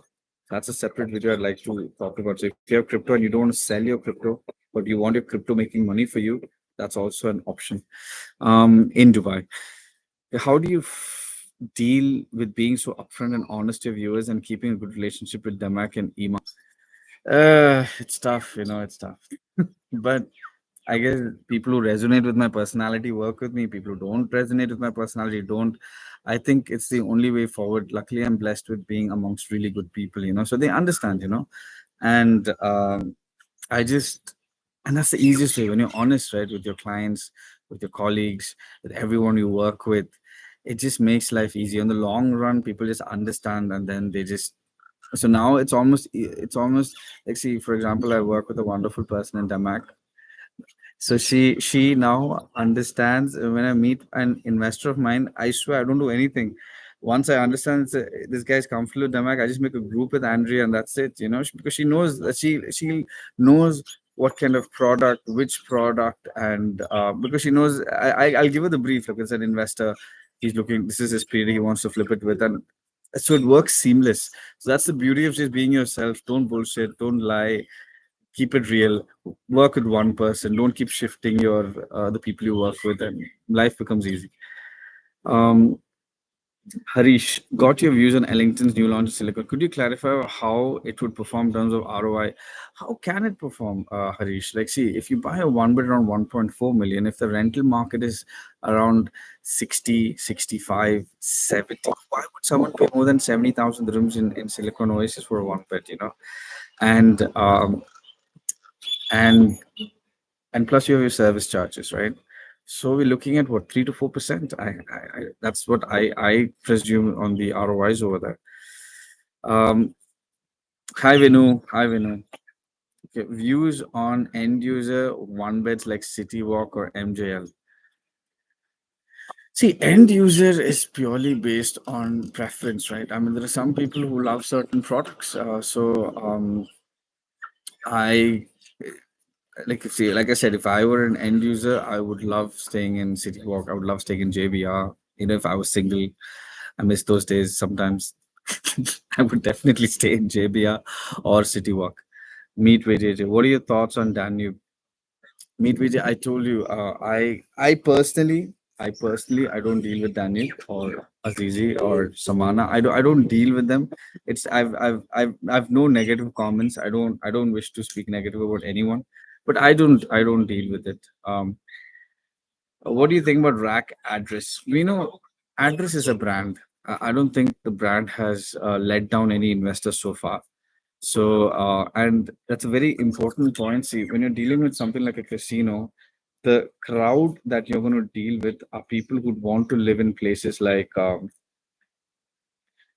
That's a separate video I'd like to talk about. So if you have crypto and you don't want to sell your crypto, but you want your crypto making money for you, that's also an option in Dubai. How do you deal with being so upfront and honest to your viewers and keeping a good relationship with Demak and Ima? It's tough, it's tough. But I guess people who resonate with my personality work with me. People who don't resonate with my personality don't. I think it's the only way forward. Luckily, I'm blessed with being amongst really good people, so they understand, and I just, and that's the easiest way when you're honest, right, with your clients, with your colleagues, with everyone you work with. it just makes life easy. On the long run, people just understand, and then they just. So now it's almost like, see, for example, I work with a wonderful person in Damak. So she now understands. When I meet an investor of mine, I swear I don't do anything. Once I understand this guy's comfortable with Damak, I just make a group with Andrea, and that's it. Because she knows that she knows what kind of product, which product, and because she knows, I'll give her the brief. Like, as an investor, he's looking. This is his period. He wants to flip it with, and so it works seamless. So that's the beauty of just being yourself. Don't bullshit. Don't lie. Keep it real. Work with one person. Don't keep shifting your the people you work with, and life becomes easy. um Harish, got your views on Ellington's new launch of Silicon. Could you clarify how it would perform in terms of ROI? How can it perform, Harish? Like, see, if you buy a one bed around 1.4 million, if the rental market is around 60, 65, 70, why would someone pay more than 70,000 dirhams in Silicon Oasis for a one bed? And and and plus you have your service charges, right? So we're looking at what, 3 to 4%. That's what I presume on the ROIs over there. Um, Hi Vinu, hi Vinu. Okay, views on end user one beds like City Walk or MJL. See, end user is purely based on preference, right? I mean, there are some people who love certain products. I like, see, like I said, if I were an end user, I would love staying in City Walk. I would love staying in JBR. If I was single, I miss those days sometimes. I would definitely stay in JBR or City Walk. Meet with JJ. What are your thoughts on Danube? Meet with, I told you, I personally, I don't deal with Daniel or Azizi or Samana. I don't deal with them. It's I've no negative comments. I don't wish to speak negative about anyone, but I don't deal with it. What do you think about Rack Address? We know Address is a brand. I don't think the brand has let down any investors so far. So, and that's a very important point. See, when you're dealing with something like a casino, the crowd that you're going to deal with are people who want to live in places like the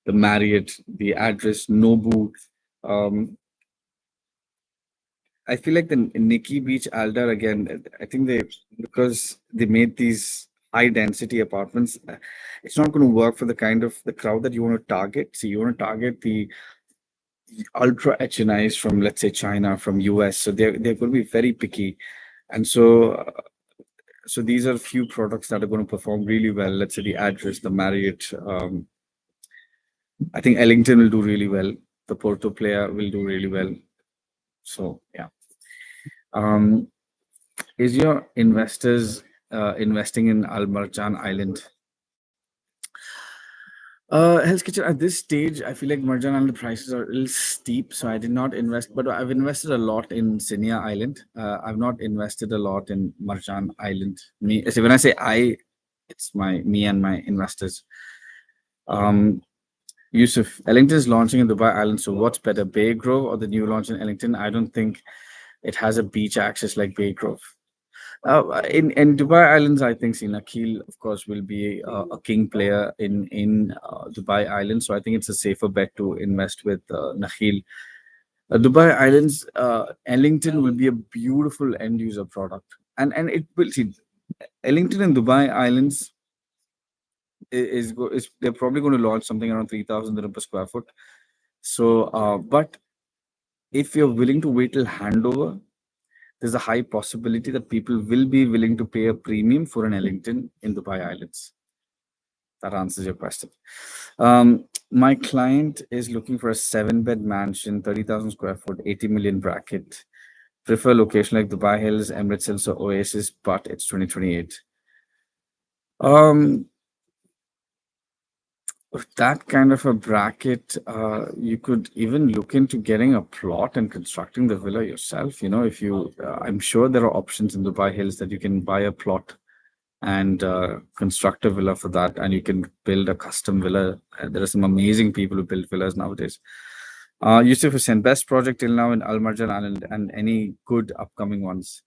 Marriott, the Address, Nobu. Um, I feel like the Nikki Beach Aldar again. I think because they made these high density apartments, it's not going to work for the crowd that you want to target. So you want to target the ultra HNIs from, let's say, China, from US. So they're going to be very picky, and so these are few products that are going to perform really well. Let's say the Address, the Marriott. I think Ellington will do really well. The Porto player will do really well. So yeah. Um, is your investors investing in Al Marjan Island? Hell's Kitchen, at this stage, I feel like Marjan Island prices are a little steep, so I did not invest. But I've invested a lot in Sinia Island. I've not invested a lot in Marjan Island. So when I say I, it's me and my investors. Um, Yusuf, Ellington is launching in Dubai Island. So what's better, Bay Grove or the new launch in Ellington? I don't think it has a beach access like Bay Grove. In Dubai Islands, I think Sinakil, of course, will be a king player in Dubai Islands. So I think it's a safer bet to invest with Nakhil. Dubai Islands, Ellington will be a beautiful end user product, and it will see Ellington and Dubai Islands is they're probably going to launch something around 3,000 dirham per square foot. So, but if you're willing to wait till handover, there's a high possibility that people will be willing to pay a premium for an Ellington in Dubai Islands. That answers your question. My client is looking for a 7 bed mansion, 30,000 square foot, 80 million bracket. Prefer location like Dubai Hills, Emirates Hills, or Oasis, but it's 2028. Um, with that kind of a bracket, you could even look into getting a plot and constructing the villa yourself. If you, I'm sure there are options in Dubai Hills that you can buy a plot and construct a villa for that, and you can build a custom villa. There are some amazing people who build villas nowadays. Yusuf Hussain, best project till now in Al Marjan Island, and any good upcoming ones?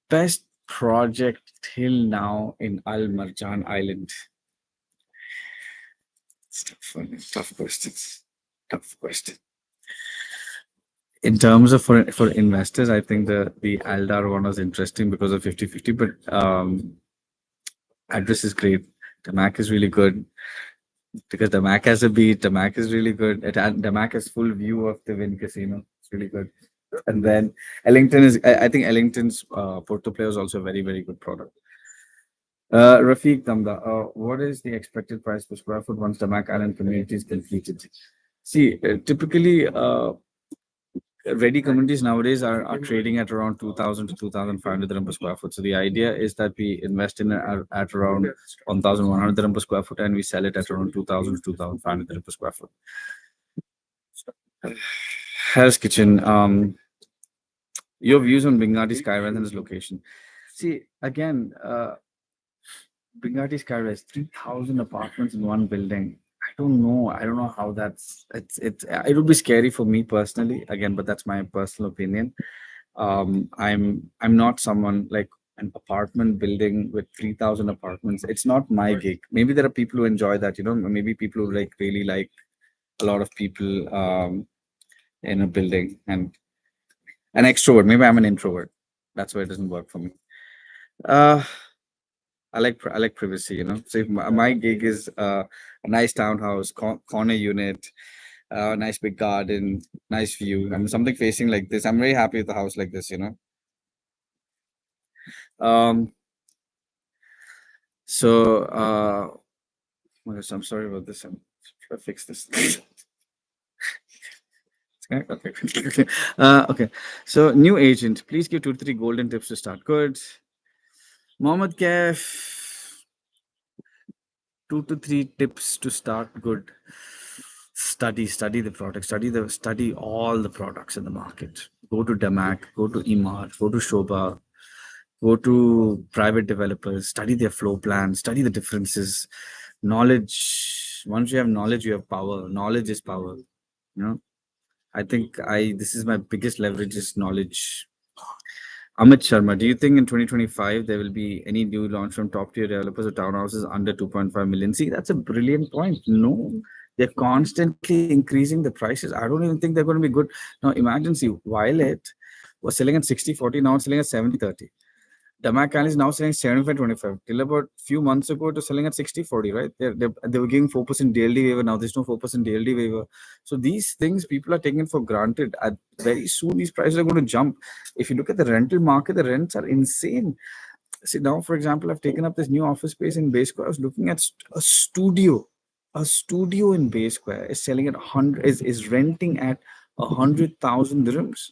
Best project till now in Al Marjan Island. Tough questions. Tough question. In terms of for investors, I think the Aldar one was interesting because of 50/50. But address is great. The Mac is really good because the Mac has a beat. The Mac is really good. The Mac has full view of the Win Casino. It's really good. And then Ellington is. I think Ellington's Porto player is also a very very good product. Rafiq Damda, what is the expected price per square foot once the Mac Island community is completed? See, typically, ready communities nowadays are trading at around 2,000 to 2,500 dirham per square foot. So the idea is that we invest in at around 1,100 dirham per square foot and we sell it at around 2,000 to 2,500 dirham per square foot. Hell's Kitchen, your views on Bingati Skyrise and its location. See, again, Bingati Skyrise, 3,000 apartments in one building. I don't know. I don't know how it would be scary for me personally, again, but that's my personal opinion. I'm not someone like an apartment building with 3,000 apartments. It's not my gig. Maybe there are people who enjoy that, maybe people who like really like a lot of people in a building, and an extrovert. Maybe I'm an introvert. That's why it doesn't work for me. Uh I like privacy, So if my gig is a nice townhouse, corner unit, nice big garden, nice view. I mean, something facing like this. I'm very happy with the house like this. Um. So, oh gosh, I'm sorry about this. I'm trying to fix this. Okay. Okay. Okay. So, new agent, please give 2 to 3 golden tips to start good. Mohammed Kef, 2 to 3 tips to start good. Study the product, study all the products in the market. Go to Damac, go to Emar, go to Shoba, go to private developers, study their flow plan, study the differences. Knowledge, once you have knowledge, you have power. Knowledge is power. I think this is my biggest leverage is knowledge. Amit Sharma, do you think in 2025 there will be any new launch from top tier developers or townhouses under 2.5 million? See, that's a brilliant point. No, they're constantly increasing the prices. I don't even think they're going to be good. Now, imagine, see, Violet was selling at 60/40, now it's selling at 70/30. Damac is now selling 75/25. Till about few months ago, it was selling at 60/40, right? They were giving 4% DLD waiver. Now there's no 4% DLD waiver. So these things people are taking for granted. Very soon, these prices are going to jump. If you look at the rental market, the rents are insane. See, now, for example, I've taken up this new office space in Bay Square. I was looking at a studio. A studio in Bay Square is selling at 100, is renting at 100,000 dirhams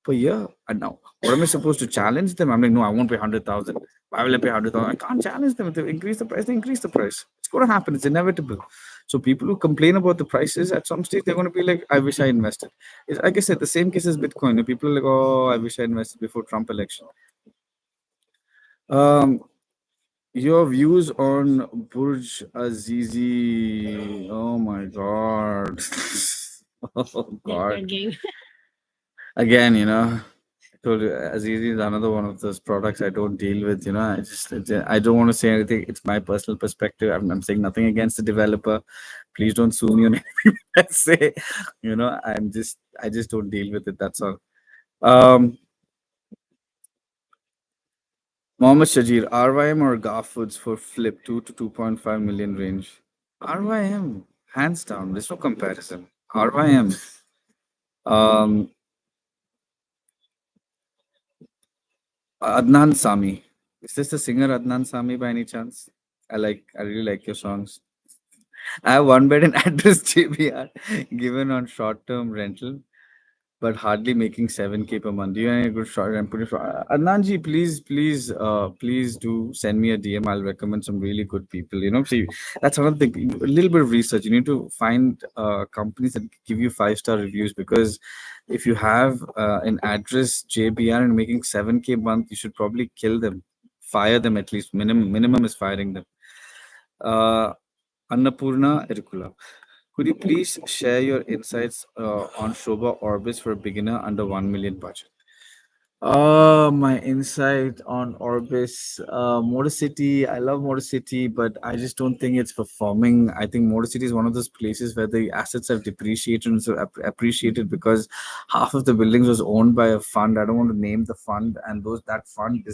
per year. And now, what am I supposed to challenge them? I'm like, no, I won't pay 100,000. Why will I pay 100,000? I can't challenge them. If they increase the price, they increase the price. It's going to happen. It's inevitable. So people who complain about the prices at some stage, they're going to be like, I wish I invested. It's, like I said, the same case as Bitcoin. People are like, oh, I wish I invested before Trump election. Your views on Burj Azizi. Oh my God. Oh God. Again, I told you, Azizi is another one of those products I don't deal with. I don't want to say anything. It's my personal perspective. I'm saying nothing against the developer. Please don't sue me on anything I say. I just don't deal with it. That's all. Um, Mohammed Shajir, RYM or GAF Foods for flip 2 to 2.5 million range? RYM, hands down. There's no comparison. RYM. Um, Adnan Sami. Is this the singer Adnan Sami by any chance? I really like your songs. I have one bed in address JBR given on short term rental, but hardly making 7K per month. Do you have any good short and put it Adnanji, please do send me a DM. I'll recommend some really good people. See, that's another thing. A little bit of research. You need to find companies that give you 5-star reviews, because if you have an address JBR and making 7K a month, you should probably kill them, fire them at least. Minimum is firing them. Annapurna Irkula. Could you please share your insights on Shobha Orbis for a beginner under 1 million budget? My insight on Orbis, Motor City. I love Motor City, but I just don't think it's performing. I think Motor City is one of those places where the assets have depreciated and so appreciated because half of the buildings was owned by a fund. I don't want to name the fund, and those that fund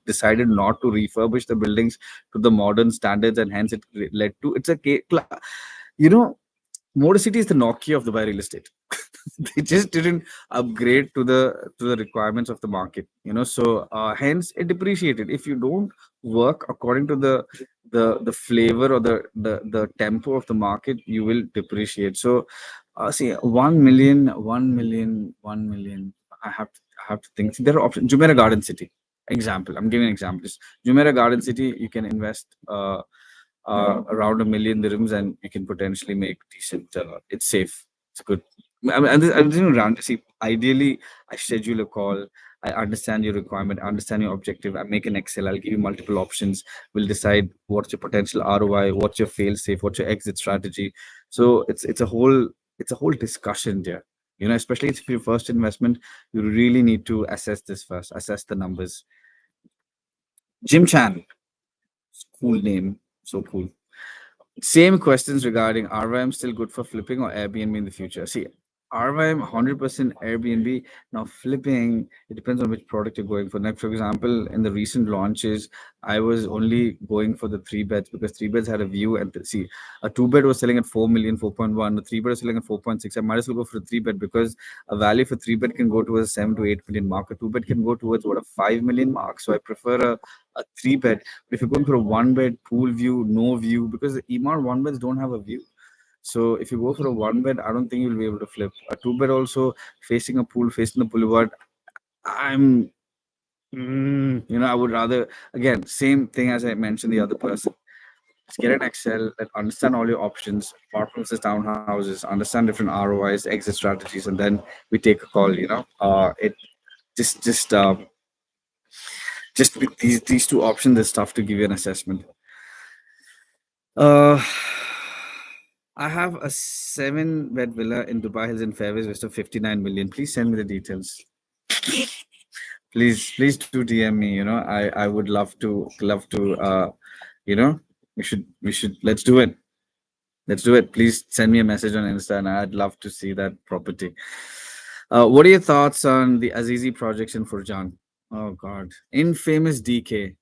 decided not to refurbish the buildings to the modern standards, and hence it led to it's a you know Motor City is the Nokia of Dubai real estate. They just didn't upgrade to the requirements of the market, so hence it depreciated. If you don't work according to the flavor or the tempo of the market, you will depreciate. So see, 1 million, 1 million, 1 million. I have to think. See, there are options. Jumeirah Garden City, example, I'm giving an example. Just Jumeirah Garden City, you can invest around 1 million dirhams, and you can potentially make decent. It's safe. It's good. I'm doing round. See, ideally, I schedule a call. I understand your requirement, I understand your objective. I make an Excel. I'll give you multiple options. We'll decide what's your potential ROI, what's your fail safe, what's your exit strategy. So it's a whole discussion there. Especially if your first investment, you really need to assess this first. Assess the numbers. Jim Chan, cool name, so cool. Same questions regarding RYM still good for flipping or Airbnb in the future. See, RYM 100% Airbnb. Now flipping, it depends on which product you're going for. Like for example, in the recent launches, I was only going for the three beds because three beds had a view. And see, a two bed was selling at 4 million, 4.1. A three bed was selling at 4.6. I might as well go for a three bed because a value for three bed can go towards a 7 to 8 million mark. A two bed can go towards what, a 5 million mark. So I prefer a three bed. But if you're going for a one bed, pool view, no view, because the Emaar one beds don't have a view. So if you go for a one bed, I don't think you'll be able to flip. A two bed also facing a pool, facing the boulevard. I'm, I would rather, again, same thing as I mentioned the other person. Just get an Excel that understand all your options, apartments, townhouses, understand different ROIs, exit strategies, and then we take a call. It just with these two options, it's tough to give you an assessment. Uh, I have a 7 bed villa in Dubai Hills in Fairways West of 59 million. Please send me the details. Please do DM me. I would love to. We should let's do it. Let's do it. Please send me a message on Insta, and I'd love to see that property. What are your thoughts on the Azizi projects in Furjan? Oh God, infamous DK.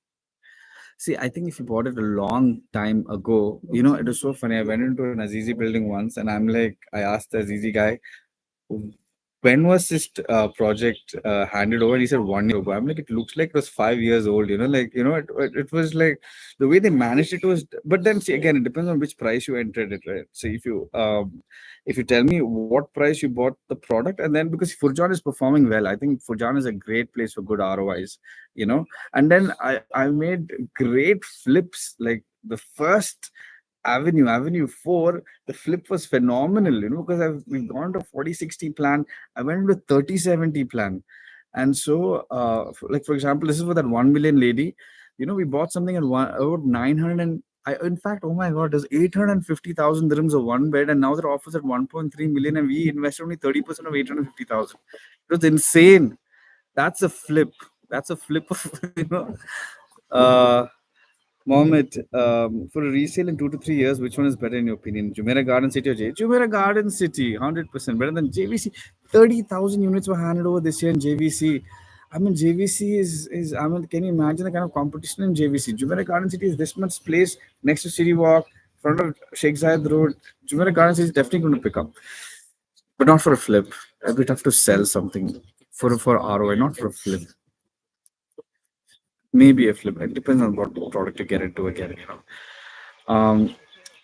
See, I think if you bought it a long time ago, it was so funny. I went into an Azizi building once, and I asked the Azizi guy, when was this project handed over? And he said 1 year ago. I'm like, it looks like it was 5 years old. It was like the way they managed it was. But then, see, again, it depends on which price you entered it, right? So if you tell me what price you bought the product, and then because Furjan is performing well, I think Furjan is a great place for good ROIs. And then I made great flips. Like the first Avenue 4, the flip was phenomenal, because we've gone to 40/60 plan. I went into 30/70 plan. And so, like, for example, this is for that 1 million lady. We bought something at about 900 and in fact, oh my God, there's 850,000 dirhams of one bed, and now they're offers at 1.3 million, and we invested only 30% of 850,000. It was insane. That's a flip. That's a flip of, uh, Mohammed, for a resale in 2 to 3 years, which one is better in your opinion? Jumeirah Garden City or J? Jumeirah Garden City, 100% better than JVC. 30,000 units were handed over this year in JVC. I mean, JVC I mean, can you imagine the kind of competition in JVC? Jumeirah Garden City is this much place next to City Walk, front of Sheikh Zayed Road. Jumeirah Garden City is definitely going to pick up, but not for a flip. We'd have to sell something for ROI, not for a flip. Maybe a flip. It depends on what product you get into again.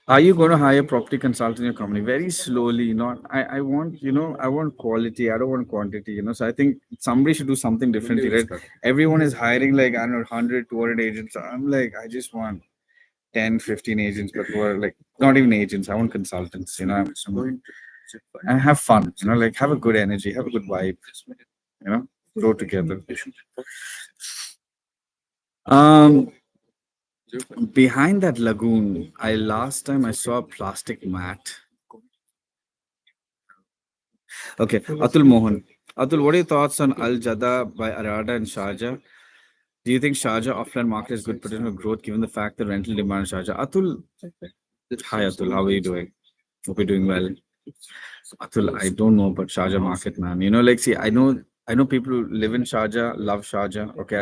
Are you going to hire property consultant in your company? Very slowly. Not. I want. I want quality. I don't want quantity. So I think somebody should do something differently, right? Everyone is hiring like, I don't know, 100, 200 agents. I'm like, I just want 10, 15 agents, but who are like not even agents. I want consultants. And have fun. Like have a good energy, have a good vibe. Grow together. Um, Behind that lagoon, last time I saw a plastic mat. Okay, Atul Mohan. Atul, what are your thoughts on Al Jada by Arada and Sharjah? Do you think Sharjah offline market has good potential for growth given the fact that rental demand in Sharjah? Atul, hi Atul, how are you doing? Hope you're doing well. Atul, I don't know about Sharjah market, man. You know, like, see, I know people who live in Sharjah, love Sharjah, okay,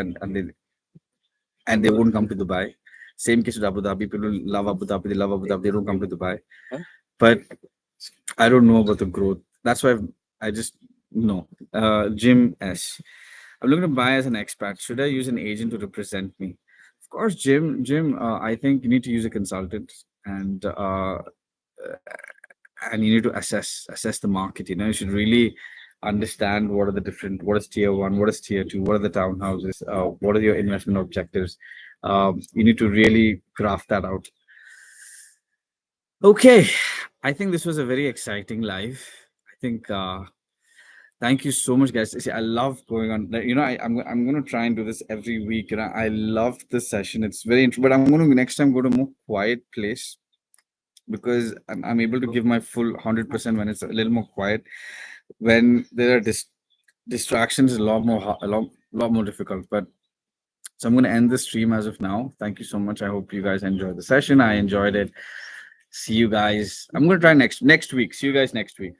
and they won't come to Dubai. Same case with Abu Dhabi. People love Abu Dhabi, they love Abu Dhabi, they don't come to Dubai. But I don't know about the growth. That's why I just no. Jim S. I'm looking to buy as an expat. Should I use an agent to represent me? Of course, Jim. I think you need to use a consultant, and you need to assess the market. You know, you should really understand what are the different. What is tier one? What is tier two? What are the townhouses? What are your investment objectives? You need to really craft that out. Okay, I think this was a very exciting live. I think thank you so much, guys. See, I love going on. Like, you know, I'm going to try and do this every week. You know, I love this session. It's very interesting. But I'm going to next time go to a more quiet place because I'm able to give my full 100% when it's a little more quiet. When there are distractions, a lot more lot more difficult. But so I'm going to end the stream as of now. Thank you so much. I hope you guys enjoyed the session. I enjoyed it. See you guys. I'm going to try next week. See you guys next week.